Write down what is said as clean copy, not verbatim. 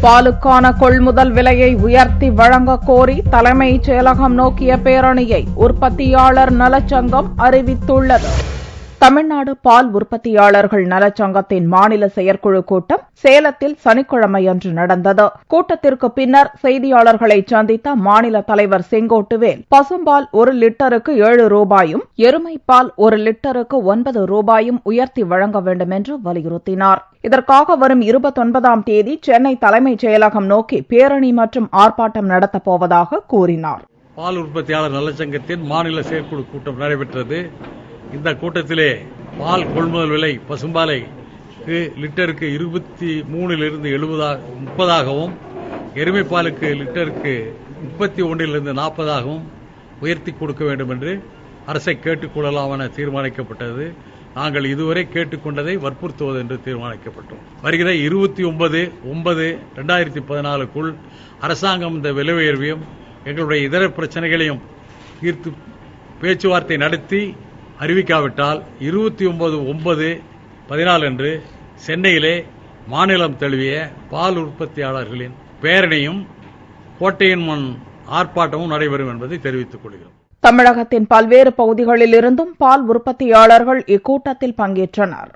பாலுக்கான கொள்முதல் விலையை உயர்த்தி வழங்க கோரி தலைமைச் செயலகம் நோக்கிய பேரணியை உற்பத்தியாளர் நலச்சங்கம் அறிவித்துள்ளது. தமிழ்நாடு பால் உற்பத்தியாளர்கள் நலச்சங்கத்தின் மாநில செயற்குழு கூட்டம் சேலத்தில் சனிக்கிழமையன்று நடந்தது. கூட்டத்திற்கு பின்னர் செய்தியாளர்களை சந்தித்த மாநில தலைவர் செங்கோட்டுவேல், பசும்பால் 1 லிட்டருக்கு 7 ரூபாயும், எருமைப்பால் 1 லிட்டருக்கு 9 ரூபாயும் உயர்த்தி வழங்க வேண்டும் என்று வலியுறுத்தினார். இதற்காக வரும் 29ஆம் தேதி சென்னை தலைமைச் செயலகம் நோக்கி பேரணி மற்றும் ஆர்ப்பாட்டம் நடத்தப்போவதாக கூறினார். பால் உற்பத்தியாளர் நலச்சங்கத்தின் மாநில செயற்குழு கூட்டம் நடைபெற்றது. இந்த கூட்டத்திலே பால் கொள்முதல் விலை பசும்பாலை லிட்டருக்கு 23 30ஆகவும், எருமைப்பாலுக்கு லிட்டருக்கு 31 40ஆகவும் உயர்த்தி கொடுக்க வேண்டும் என்று அரசை கேட்டுக் கொள்ளலாம் என தீர்மானிக்கப்பட்டது. நாங்கள் இதுவரை கேட்டுக்கொண்டதை வற்புறுத்துவது என்று தீர்மானிக்கப்பட்டோம். வருகிற 29/9/2014க்குள் அரசாங்கம் இந்த விலை உயர்வையும் எங்களுடைய இதர பிரச்சனைகளையும் தீர்த்து பேச்சுவார்த்தை நடத்தி அறிவிக்காவிட்டால் 29/9/14 அன்று சென்னையிலே மாநிலம் தழுவிய பால் உற்பத்தியாளர்களின் பேரணியும் கோட்டையின் முன் ஆர்ப்பாட்டமும் நடைபெறும் என்பதை தெரிவித்துக் கொள்கிறோம். தமிழகத்தின் பல்வேறு பகுதிகளில் இருந்தும் பால் உற்பத்தியாளர்கள் இக்கூட்டத்தில் பங்கேற்றனர்.